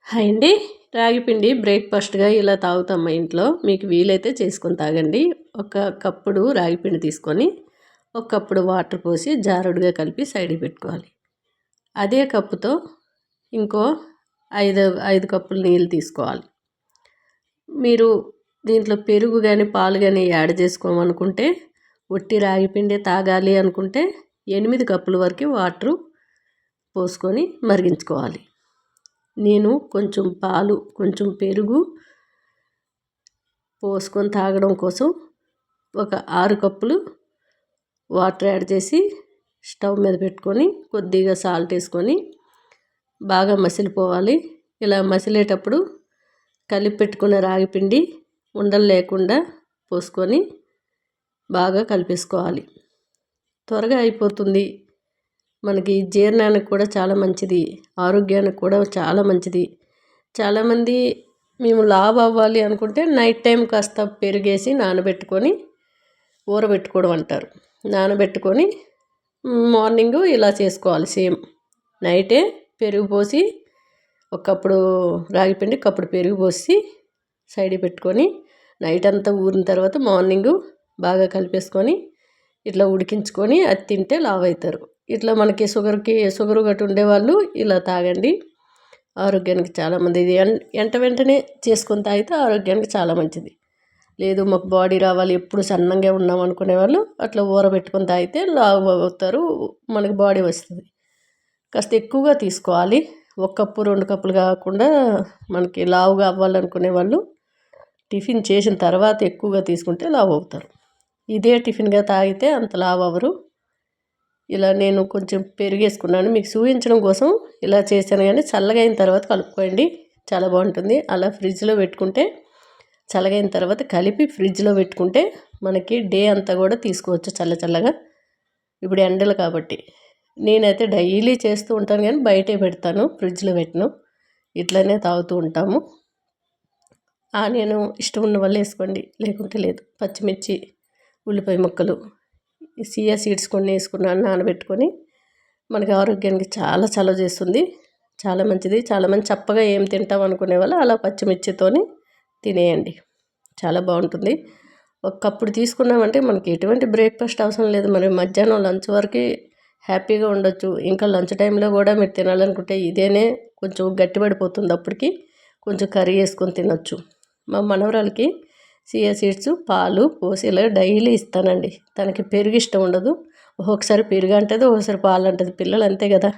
Hi అండి. రాగి పిండి బ్రేక్‌ఫాస్ట్‌గా ఇలా తాగుతాం మా ఇంట్లో. మీకు వీలైతే చేసుకొని తాగండి. ఒక కప్పుడు రాగి పిండి తీసుకొని, ఒక కప్పుడు వాటర్ పోసి జారుడుగా కలిపి సైడ్‌కి పెట్టుకోవాలి. అదే కప్పుతో ఇంకో 5 కప్పులు నీళ్ళు తీసుకోవాలి. మీరు దీంట్లో పెరుగు గాని, పాలు గాని యాడ్ చేసుకోమనుకుంటే, ఒట్టి రాగి పిండే తాగాలి అనుకుంటే 8 కప్పుల వరకు వాటరు పోసుకొని మరిగించుకోవాలి. నేను కొంచెం పాలు, కొంచెం పెరుగు పోసుకొని తాగడం కోసం ఒక 6 కప్పులు వాటర్ యాడ్ చేసి స్టవ్ మీద పెట్టుకొని కొద్దిగా సాల్ట్ వేసుకొని బాగా మసిలిపోవాలి. ఇలా మసిలేటప్పుడు కలిపి పెట్టుకున్న రాగి పిండి ఉండలు లేకుండా పోసుకొని బాగా కలిపేసుకోవాలి. త్వరగా అయిపోతుంది. మనకి జీర్ణానికి కూడా చాలా మంచిది, ఆరోగ్యానికి కూడా చాలా మంచిది. చాలామంది మేము లావు అవ్వాలి అనుకుంటే నైట్ టైం కాస్త పెరుగేసి నానబెట్టుకొని ఊరబెట్టుకోవడం అంటారు. నానబెట్టుకొని మార్నింగు ఇలా చేసుకోవాలి. సేమ్ నైటే పెరుగు పోసి ఒక కప్పుడు రాగి పిండి కప్పుడు పెరుగు పోసి సైడ్కి పెట్టుకొని నైట్ అంతా ఊరిన తర్వాత మార్నింగు బాగా కలిపేసుకొని ఇట్లా ఉడికించుకొని అది తింటే లావు అవుతారు. ఇట్లా మనకి షుగర్ గట్టు ఉండేవాళ్ళు ఇలా తాగండి. ఆరోగ్యానికి చాలా మంచిది. వెంటనే చేసుకొని తాగితే ఆరోగ్యానికి చాలా మంచిది. లేదు మాకు బాడీ రావాలి, ఎప్పుడు సన్నంగా ఉన్నాం అనుకునే వాళ్ళు అట్లా ఊరబెట్టుకొని తాగితే లావు అవుతారు, మనకి బాడీ వస్తుంది. కాస్త ఎక్కువగా తీసుకోవాలి. 1 కప్పు 2 కప్పులు కాకుండా మనకి లావుగా అవ్వాలనుకునే వాళ్ళు టిఫిన్ చేసిన తర్వాత ఎక్కువగా తీసుకుంటే లావు అవుతారు. ఇదే టిఫిన్గా తాగితే అంత లావు అవ్వరు. ఇలా నేను కొంచెం పెరిగేసుకున్నాను, మీకు చూపించడం కోసం ఇలా చేశాను. కానీ చల్లగా అయిన తర్వాత కలుపుకోండి, చాలా బాగుంటుంది. అలా ఫ్రిడ్జ్లో పెట్టుకుంటే చల్లగైన తర్వాత కలిపి ఫ్రిడ్జ్లో పెట్టుకుంటే మనకి డే అంతా కూడా తీసుకోవచ్చు చల్లగా. ఇప్పుడు ఎండలు కాబట్టి నేనైతే డైలీ చేస్తూ ఉంటాను, కానీ బయటే పెడతాను, ఫ్రిడ్జ్లో పెట్టను. ఇట్లనే తాగుతూ ఉంటాము. నేను ఇష్టం ఉన్న వాళ్ళు వేసుకోండి, లేకుంటే లేదు. పచ్చిమిర్చి, ఉల్లిపాయ ముక్కలు, సియా సీడ్స్ కొన్ని వేసుకున్నాను నానబెట్టుకొని. మనకి ఆరోగ్యానికి చాలా చలవ చేస్తుంది, చాలా మంచిది. చాలామంది చప్పగా ఏం తింటాం అనుకునే వాళ్ళు అలా పచ్చిమిర్చితోని తినేయండి, చాలా బాగుంటుంది. ఒక కప్పుడు తీసుకున్నామంటే మనకి ఎటువంటి బ్రేక్ఫాస్ట్ అవసరం లేదు. మరి మధ్యాహ్నం లంచ్ వరకు హ్యాపీగా ఉండొచ్చు. ఇంకా లంచ్ టైంలో కూడా మీరు తినాలనుకుంటే ఇదేనే కొంచెం గట్టిపడిపోతుంది, అప్పటికి కొంచెం కర్రీ వేసుకొని తినొచ్చు. మా మనవరాలకి సియా సీడ్స్ పాలు పోసి ఇలా డైలీ ఇస్తానండి. తనకి పెరుగు ఇష్టం ఉండదు, ఒక్కొక్కసారి పెరుగు అంటది, ఒక్కొక్కసారి పాలు అంటది. పిల్లలు అంతే కదా.